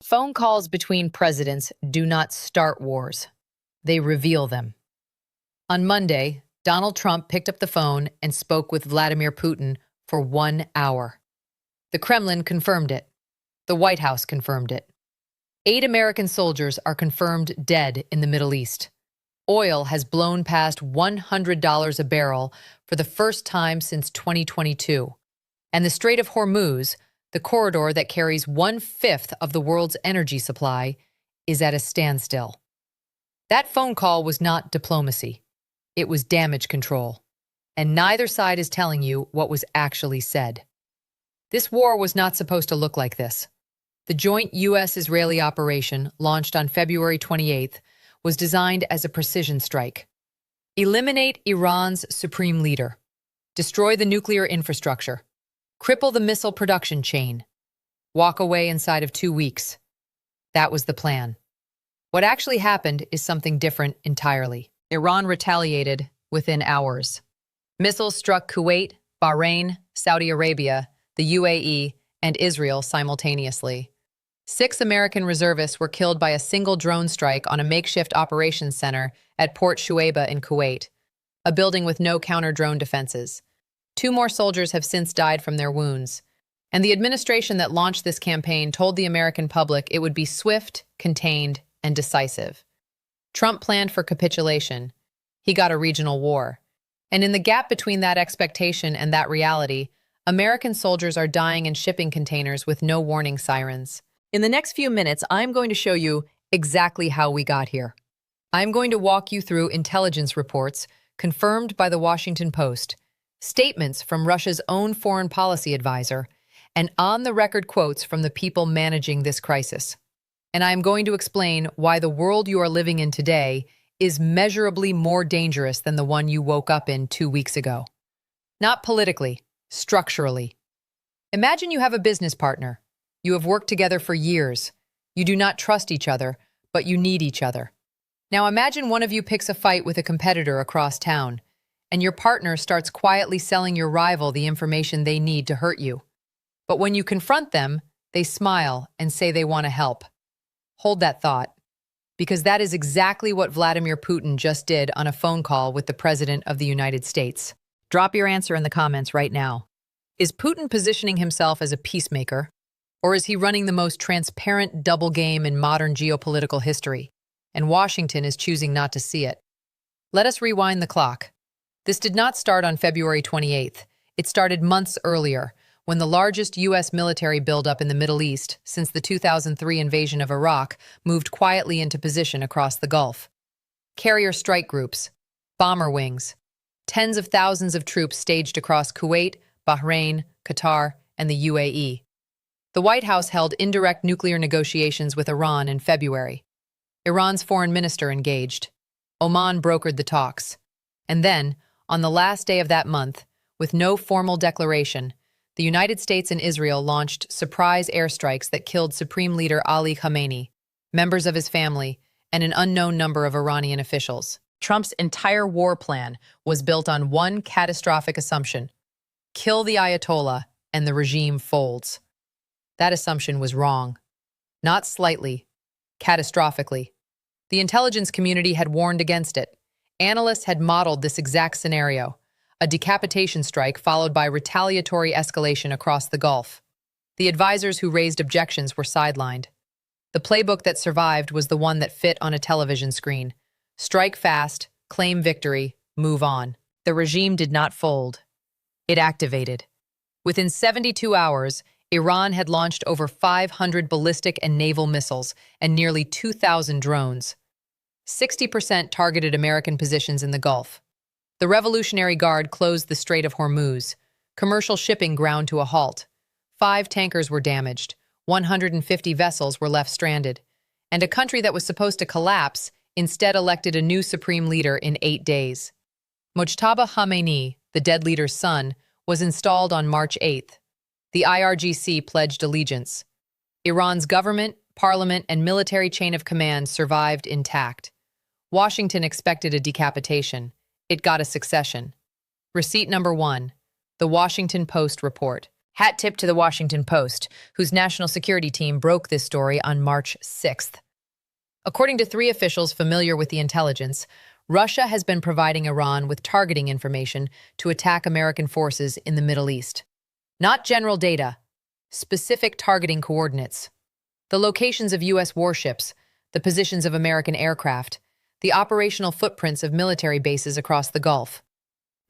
Phone calls between presidents do not start wars. They reveal them. On Monday, Donald Trump picked up the phone and spoke with Vladimir Putin for 1 hour. The Kremlin confirmed it. The White House confirmed it. 8 American soldiers are confirmed dead in the Middle East. Oil has blown past $100 a barrel for the first time since 2022. And the Strait of Hormuz, the corridor that carries 1/5 of the world's energy supply, is at a standstill. That phone call was not diplomacy. It was damage control. And neither side is telling you what was actually said. This war was not supposed to look like this. The joint U.S.-Israeli operation, launched on February 28th, was designed as a precision strike. Eliminate Iran's supreme leader. Destroy the nuclear infrastructure. Cripple the missile production chain. Walk away inside of 2 weeks. That was the plan. What actually happened is something different entirely. Iran retaliated within hours. Missiles struck Kuwait, Bahrain, Saudi Arabia, the UAE, and Israel simultaneously. 6 American reservists were killed by a single drone strike on a makeshift operations center at Port Shuaibah in Kuwait, a building with no counter-drone defenses. 2 more soldiers have since died from their wounds. And the administration that launched this campaign told the American public it would be swift, contained, and decisive. Trump planned for capitulation. He got a regional war. And in the gap between that expectation and that reality, American soldiers are dying in shipping containers with no warning sirens. In the next few minutes, I'm going to show you exactly how we got here. I'm going to walk you through intelligence reports confirmed by the Washington Post, statements from Russia's own foreign policy advisor, and on-the-record quotes from the people managing this crisis. And I'm going to explain why the world you are living in today is measurably more dangerous than the one you woke up in 2 weeks ago. Not politically, structurally. Imagine you have a business partner. You have worked together for years. You do not trust each other, but you need each other. Now imagine one of you picks a fight with a competitor across town, and your partner starts quietly selling your rival the information they need to hurt you. But when you confront them, they smile and say they want to help. Hold that thought, because that is exactly what Vladimir Putin just did on a phone call with the President of the United States. Drop your answer in the comments right now. Is Putin positioning himself as a peacemaker? Or is he running the most transparent double game in modern geopolitical history, and Washington is choosing not to see it? Let us rewind the clock. This did not start on February 28th. It started months earlier, when the largest U.S. military buildup in the Middle East since the 2003 invasion of Iraq moved quietly into position across the Gulf. Carrier strike groups, bomber wings, tens of thousands of troops staged across Kuwait, Bahrain, Qatar, and the UAE. The White House held indirect nuclear negotiations with Iran in February. Iran's foreign minister engaged. Oman brokered the talks. And then, on the last day of that month, with no formal declaration, the United States and Israel launched surprise airstrikes that killed Supreme Leader Ali Khamenei, members of his family, and an unknown number of Iranian officials. Trump's entire war plan was built on one catastrophic assumption: kill the Ayatollah and the regime folds. That assumption was wrong. Not slightly, catastrophically. The intelligence community had warned against it. Analysts had modeled this exact scenario: a decapitation strike followed by retaliatory escalation across the Gulf. The advisors who raised objections were sidelined. The playbook that survived was the one that fit on a television screen. Strike fast, claim victory, move on. The regime did not fold. It activated. Within 72 hours, Iran had launched over 500 ballistic and naval missiles and nearly 2,000 drones. 60% targeted American positions in the Gulf. The Revolutionary Guard closed the Strait of Hormuz. Commercial shipping ground to a halt. 5 tankers were damaged. 150 vessels were left stranded. And a country that was supposed to collapse instead elected a new supreme leader in 8 days. Mojtaba Khamenei, the dead leader's son, was installed on March 8th. The IRGC pledged allegiance. Iran's government, parliament, and military chain of command survived intact. Washington expected a decapitation. It got a succession. Receipt number 1, the Washington Post report. Hat tip to the Washington Post, whose national security team broke this story on March 6th. According to 3 officials familiar with the intelligence, Russia has been providing Iran with targeting information to attack American forces in the Middle East. Not general data, specific targeting coordinates. The locations of U.S. warships, the positions of American aircraft, the operational footprints of military bases across the Gulf.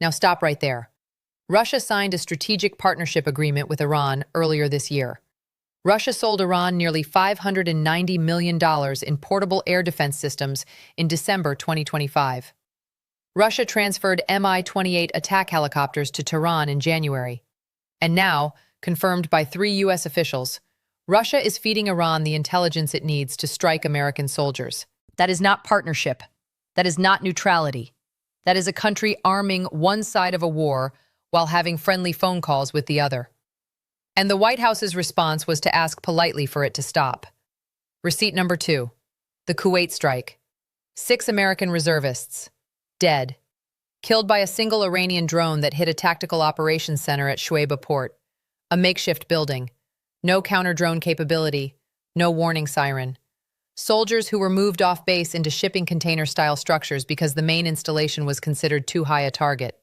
Now stop right there. Russia signed a strategic partnership agreement with Iran earlier this year. Russia sold Iran nearly $590 million in portable air defense systems in December 2025. Russia transferred Mi-28 attack helicopters to Tehran in January. And now, confirmed by 3 U.S. officials, Russia is feeding Iran the intelligence it needs to strike American soldiers. That is not partnership. That is not neutrality. That is a country arming one side of a war while having friendly phone calls with the other. And the White House's response was to ask politely for it to stop. Receipt number 2. The Kuwait strike. 6 American reservists. Dead. Killed by a single Iranian drone that hit a tactical operations center at Shuaibah port. A makeshift building. No counter-drone capability. No warning siren. Soldiers who were moved off base into shipping container-style structures because the main installation was considered too high a target.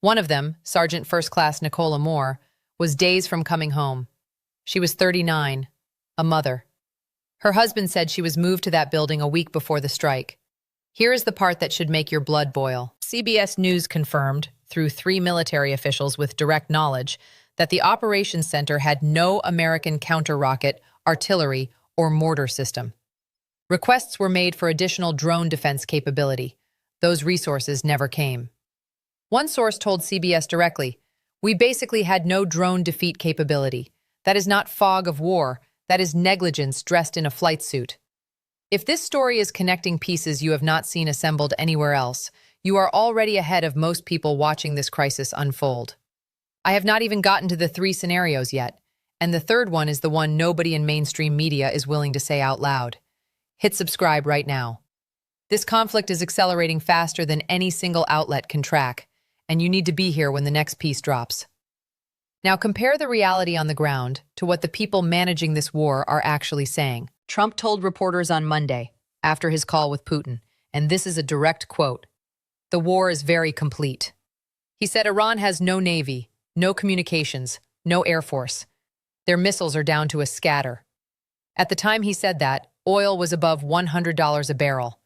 One of them, Sergeant First Class Nicola Moore, was days from coming home. She was 39, a mother. Her husband said she was moved to that building a week before the strike. Here is the part that should make your blood boil. CBS News confirmed, through 3 military officials with direct knowledge, that the operations center had no American counter-rocket, artillery, or mortar system. Requests were made for additional drone defense capability. Those resources never came. One source told CBS directly, "We basically had no drone defeat capability. That is not fog of war. That is negligence dressed in a flight suit." If this story is connecting pieces you have not seen assembled anywhere else, you are already ahead of most people watching this crisis unfold. I have not even gotten to the 3 scenarios yet, and the third one is the one nobody in mainstream media is willing to say out loud. Hit subscribe right now. This conflict is accelerating faster than any single outlet can track, and you need to be here when the next piece drops. Now compare the reality on the ground to what the people managing this war are actually saying. Trump told reporters on Monday, after his call with Putin, and this is a direct quote, "The war is very complete." He said Iran has no navy, no communications, no air force. Their missiles are down to a scatter. At the time he said that, oil was above $100 a barrel.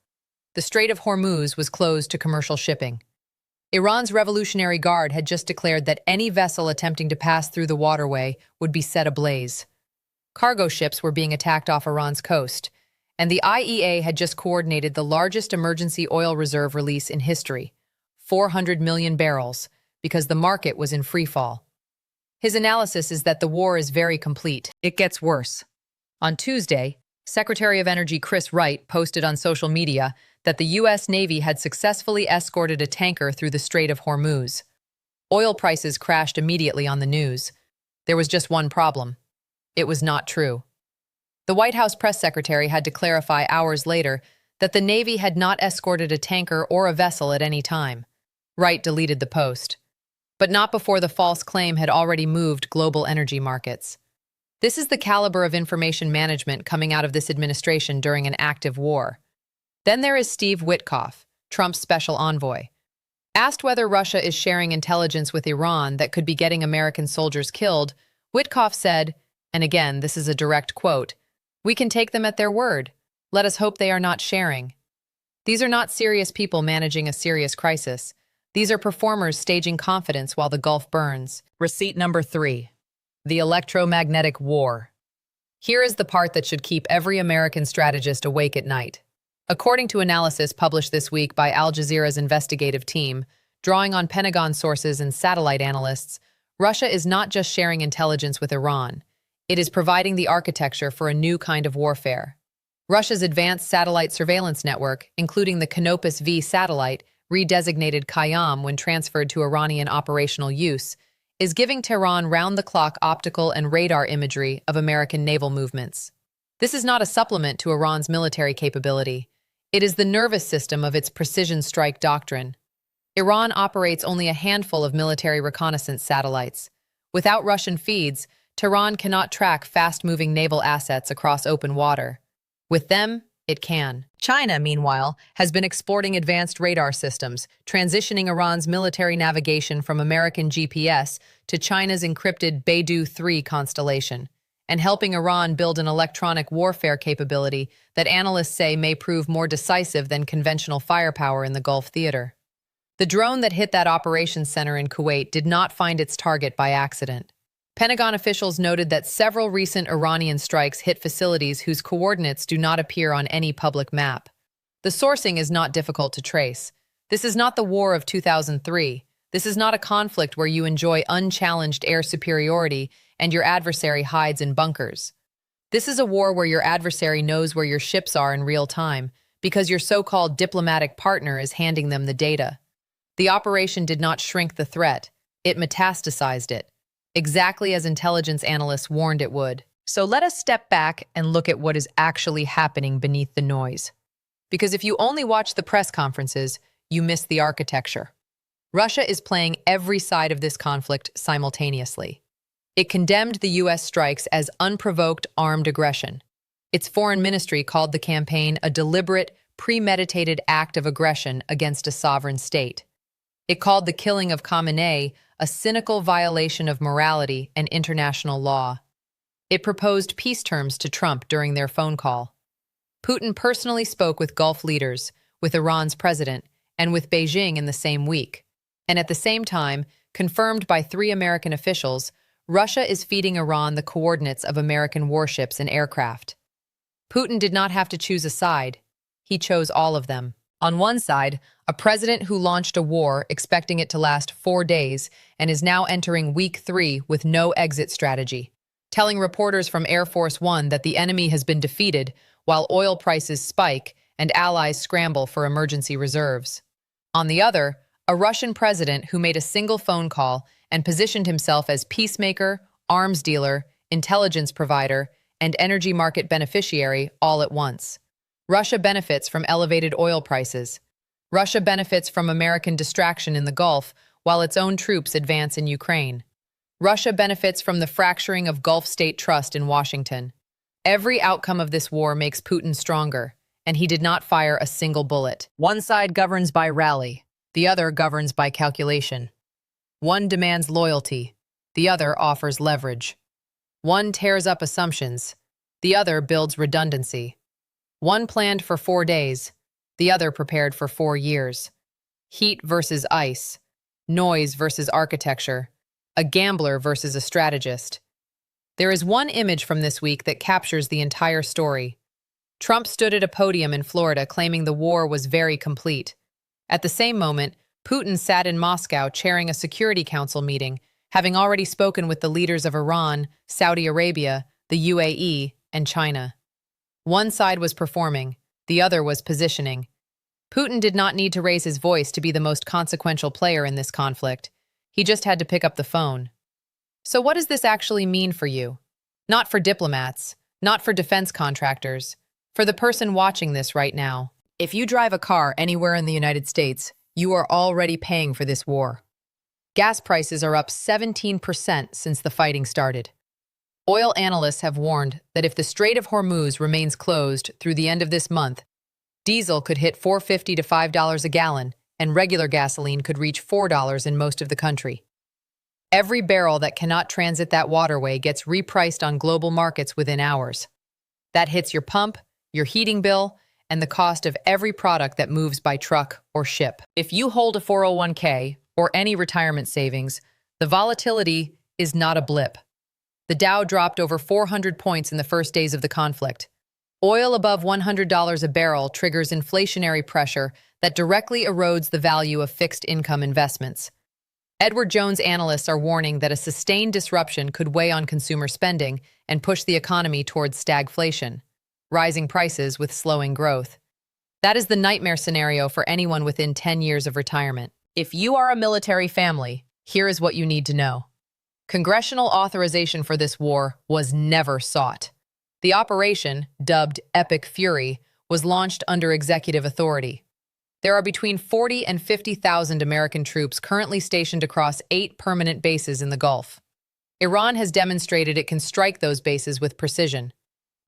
The Strait of Hormuz was closed to commercial shipping. Iran's Revolutionary Guard had just declared that any vessel attempting to pass through the waterway would be set ablaze. Cargo ships were being attacked off Iran's coast, and the IEA had just coordinated the largest emergency oil reserve release in history, 400 million barrels, because the market was in freefall. His analysis is that the war is very complete. It gets worse. On Tuesday, Secretary of Energy Chris Wright posted on social media that the U.S. Navy had successfully escorted a tanker through the Strait of Hormuz. Oil prices crashed immediately on the news. There was just one problem. It was not true. The White House press secretary had to clarify hours later that the Navy had not escorted a tanker or a vessel at any time. Wright deleted the post. But not before the false claim had already moved global energy markets. This is the caliber of information management coming out of this administration during an active war. Then there is Steve Witkoff, Trump's special envoy. Asked whether Russia is sharing intelligence with Iran that could be getting American soldiers killed, Witkoff said, and again, this is a direct quote, "We can take them at their word. Let us hope they are not sharing." These are not serious people managing a serious crisis. These are performers staging confidence while the Gulf burns. Receipt number 3. The electromagnetic war. Here is the part that should keep every American strategist awake at night. According to analysis published this week by Al Jazeera's investigative team, drawing on Pentagon sources and satellite analysts, Russia is not just sharing intelligence with Iran. It is providing the architecture for a new kind of warfare. Russia's advanced satellite surveillance network, including the Canopus V satellite, redesignated Kayam when transferred to Iranian operational use, is giving Tehran round-the-clock optical and radar imagery of American naval movements. This is not a supplement to Iran's military capability. It is the nervous system of its precision strike doctrine. Iran operates only a handful of military reconnaissance satellites. Without Russian feeds, Tehran cannot track fast-moving naval assets across open water. With them, it can. China, meanwhile, has been exporting advanced radar systems, transitioning Iran's military navigation from American GPS to China's encrypted Beidou 3 constellation, and helping Iran build an electronic warfare capability that analysts say may prove more decisive than conventional firepower in the Gulf theater. The drone that hit that operations center in Kuwait did not find its target by accident. Pentagon officials noted that several recent Iranian strikes hit facilities whose coordinates do not appear on any public map. The sourcing is not difficult to trace. This is not the war of 2003. This is not a conflict where you enjoy unchallenged air superiority and your adversary hides in bunkers. This is a war where your adversary knows where your ships are in real time because your so-called diplomatic partner is handing them the data. The operation did not shrink the threat. It metastasized it, exactly as intelligence analysts warned it would. So let us step back and look at what is actually happening beneath the noise. Because if you only watch the press conferences, you miss the architecture. Russia is playing every side of this conflict simultaneously. It condemned the U.S. strikes as unprovoked armed aggression. Its foreign ministry called the campaign a deliberate, premeditated act of aggression against a sovereign state. It called the killing of Khamenei a cynical violation of morality and international law. It proposed peace terms to Trump during their phone call. Putin personally spoke with Gulf leaders, with Iran's president, and with Beijing in the same week. And at the same time, confirmed by 3 American officials, Russia is feeding Iran the coordinates of American warships and aircraft. Putin did not have to choose a side. He chose all of them. On one side, a president who launched a war expecting it to last 4 days and is now entering week 3 with no exit strategy, telling reporters from Air Force One that the enemy has been defeated while oil prices spike and allies scramble for emergency reserves. On the other, a Russian president who made a single phone call and positioned himself as peacemaker, arms dealer, intelligence provider, and energy market beneficiary all at once. Russia benefits from elevated oil prices. Russia benefits from American distraction in the Gulf while its own troops advance in Ukraine. Russia benefits from the fracturing of Gulf state trust in Washington. Every outcome of this war makes Putin stronger, and he did not fire a single bullet. One side governs by rally, the other governs by calculation. One demands loyalty, the other offers leverage. One tears up assumptions, the other builds redundancy. One planned for 4 days, the other prepared for 4 years. Heat versus ice, noise versus architecture, a gambler versus a strategist. There is one image from this week that captures the entire story. Trump stood at a podium in Florida claiming the war was very complete. At the same moment, Putin sat in Moscow chairing a Security Council meeting, having already spoken with the leaders of Iran, Saudi Arabia, the UAE, and China. One side was performing, the other was positioning. Putin did not need to raise his voice to be the most consequential player in this conflict. He just had to pick up the phone. So what does this actually mean for you? Not for diplomats, not for defense contractors, for the person watching this right now. If you drive a car anywhere in the United States, you are already paying for this war. Gas prices are up 17% since the fighting started. Oil analysts have warned that if the Strait of Hormuz remains closed through the end of this month, diesel could hit $4.50 to $5 a gallon, and regular gasoline could reach $4 in most of the country. Every barrel that cannot transit that waterway gets repriced on global markets within hours. That hits your pump, your heating bill, and the cost of every product that moves by truck or ship. If you hold a 401k or any retirement savings, the volatility is not a blip. The Dow dropped over 400 points in the first days of the conflict. Oil above $100 a barrel triggers inflationary pressure that directly erodes the value of fixed income investments. Edward Jones analysts are warning that a sustained disruption could weigh on consumer spending and push the economy towards stagflation, rising prices with slowing growth. That is the nightmare scenario for anyone within 10 years of retirement. If you are a military family, here is what you need to know. Congressional authorization for this war was never sought. The operation, dubbed Epic Fury, was launched under executive authority. There are between 40 and 50,000 American troops currently stationed across 8 permanent bases in the Gulf. Iran has demonstrated it can strike those bases with precision.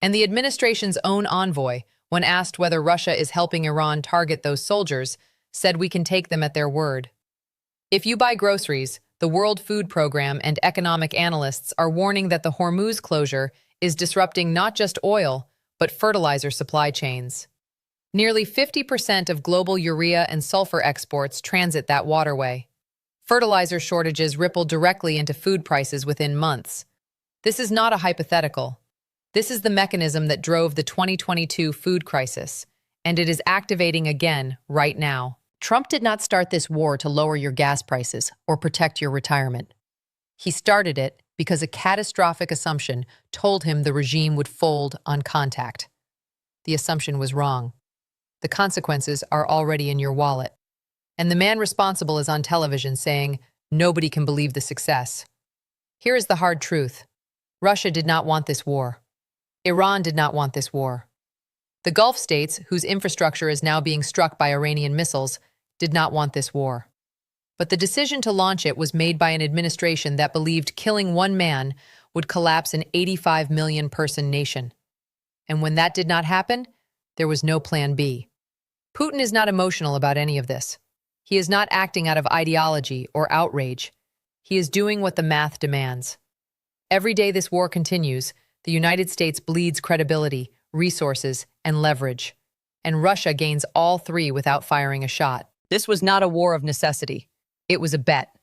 And the administration's own envoy, when asked whether Russia is helping Iran target those soldiers, said we can take them at their word. If you buy groceries, the World Food Program and economic analysts are warning that the Hormuz closure is disrupting not just oil, but fertilizer supply chains. Nearly 50% of global urea and sulfur exports transit that waterway. Fertilizer shortages ripple directly into food prices within months. This is not a hypothetical. This is the mechanism that drove the 2022 food crisis, and it is activating again right now. Trump did not start this war to lower your gas prices or protect your retirement. He started it because a catastrophic assumption told him the regime would fold on contact. The assumption was wrong. The consequences are already in your wallet. And the man responsible is on television saying, nobody can believe the success. Here is the hard truth. Russia did not want this war. Iran did not want this war. The Gulf states, whose infrastructure is now being struck by Iranian missiles, did not want this war. But the decision to launch it was made by an administration that believed killing one man would collapse an 85 million person nation. And when that did not happen, there was no plan B. Putin is not emotional about any of this. He is not acting out of ideology or outrage. He is doing what the math demands. Every day this war continues, the United States bleeds credibility, resources, and leverage. And Russia gains all three without firing a shot. This was not a war of necessity. It was a bet.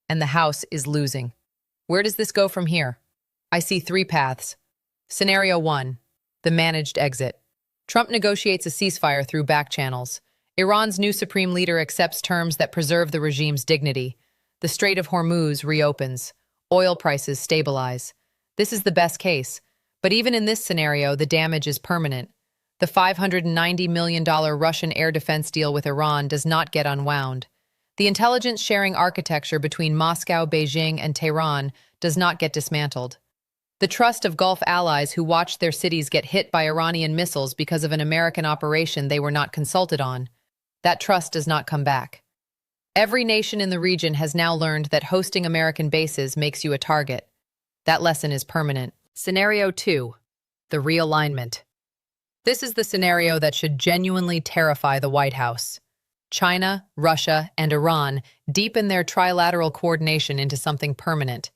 And the House is losing. Where does this go from here? I see three paths. Scenario 1, the managed exit. Trump negotiates a ceasefire through back channels. Iran's new supreme leader accepts terms that preserve the regime's dignity. The Strait of Hormuz reopens. Oil prices stabilize. This is the best case. But even in this scenario, the damage is permanent. The $590 million Russian air defense deal with Iran does not get unwound. The intelligence-sharing architecture between Moscow, Beijing, and Tehran does not get dismantled. The trust of Gulf allies who watched their cities get hit by Iranian missiles because of an American operation they were not consulted on, that trust does not come back. Every nation in the region has now learned that hosting American bases makes you a target. That lesson is permanent. Scenario 2, the realignment. This is the scenario that should genuinely terrify the White House. China, Russia, and Iran deepen their trilateral coordination into something permanent.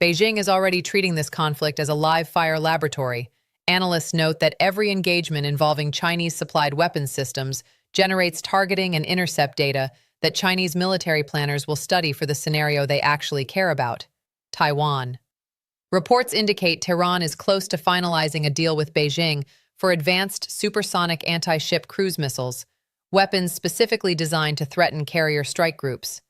Beijing is already treating this conflict as a live-fire laboratory. Analysts note that every engagement involving Chinese-supplied weapons systems generates targeting and intercept data that Chinese military planners will study for the scenario they actually care about: Taiwan. Reports indicate Tehran is close to finalizing a deal with Beijing for advanced supersonic anti-ship cruise missiles, weapons specifically designed to threaten carrier strike groups.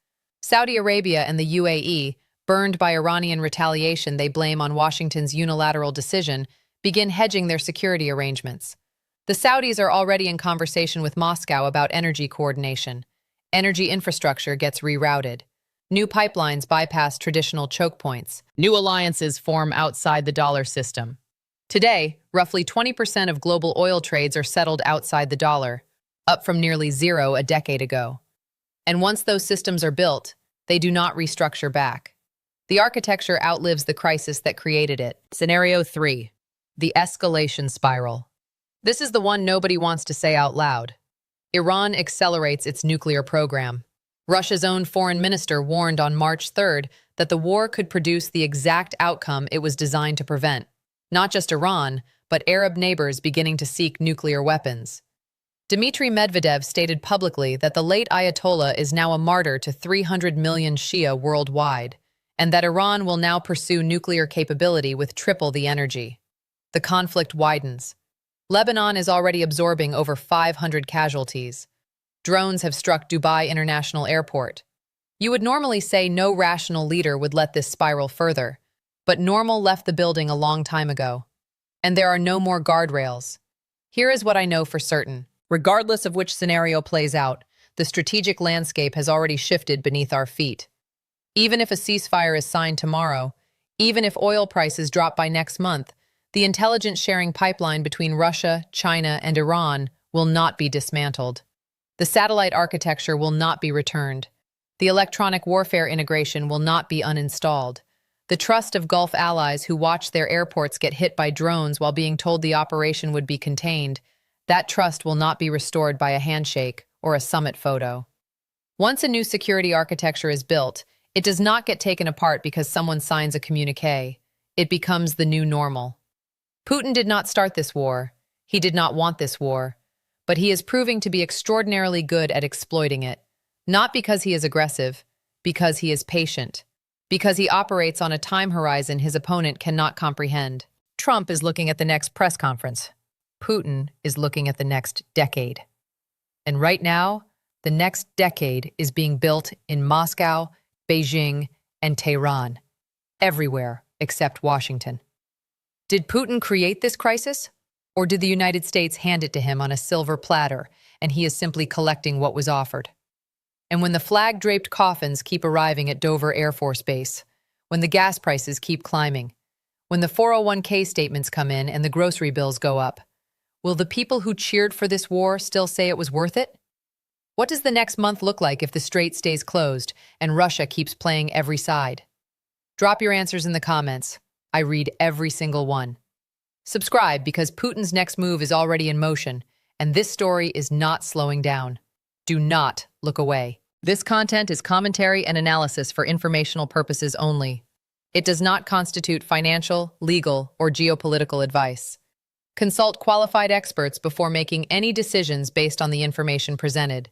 Saudi Arabia and the UAE, burned by Iranian retaliation they blame on Washington's unilateral decision, begin hedging their security arrangements. The Saudis are already in conversation with Moscow about energy coordination. Energy infrastructure gets rerouted. New pipelines bypass traditional choke points. New alliances form outside the dollar system. Today, roughly 20% of global oil trades are settled outside the dollar, up from nearly zero a decade ago. And once those systems are built, they do not restructure back. The architecture outlives the crisis that created it. Scenario 3, the escalation spiral. This is the one nobody wants to say out loud. Iran accelerates its nuclear program. Russia's own foreign minister warned on March 3rd that the war could produce the exact outcome it was designed to prevent. Not just Iran, but Arab neighbors beginning to seek nuclear weapons. Dmitry Medvedev stated publicly that the late Ayatollah is now a martyr to 300 million Shia worldwide, and that Iran will now pursue nuclear capability with triple the energy. The conflict widens. Lebanon is already absorbing over 500 casualties. Drones have struck Dubai International Airport. You would normally say no rational leader would let this spiral further, but normal left the building a long time ago. And there are no more guardrails. Here is what I know for certain. Regardless of which scenario plays out, the strategic landscape has already shifted beneath our feet. Even if a ceasefire is signed tomorrow, even if oil prices drop by next month, the intelligence-sharing pipeline between Russia, China, and Iran will not be dismantled. The satellite architecture will not be returned. The electronic warfare integration will not be uninstalled. The trust of Gulf allies who watched their airports get hit by drones while being told the operation would be contained, that trust will not be restored by a handshake or a summit photo. Once a new security architecture is built, it does not get taken apart because someone signs a communiqué. It becomes the new normal. Putin did not start this war. He did not want this war. But he is proving to be extraordinarily good at exploiting it. Not because he is aggressive, because he is patient. Because he operates on a time horizon his opponent cannot comprehend. Trump is looking at the next press conference. Putin is looking at the next decade. And right now, the next decade is being built in Moscow, Beijing, and Tehran. Everywhere except Washington. Did Putin create this crisis? Or did the United States hand it to him on a silver platter, and he is simply collecting what was offered? And when the flag-draped coffins keep arriving at Dover Air Force Base, when the gas prices keep climbing, when the 401k statements come in and the grocery bills go up, will the people who cheered for this war still say it was worth it? What does the next month look like if the strait stays closed and Russia keeps playing every side? Drop your answers in the comments. I read every single one. Subscribe because Putin's next move is already in motion, and this story is not slowing down. Do not look away. This content is commentary and analysis for informational purposes only. It does not constitute financial, legal, or geopolitical advice. Consult qualified experts before making any decisions based on the information presented.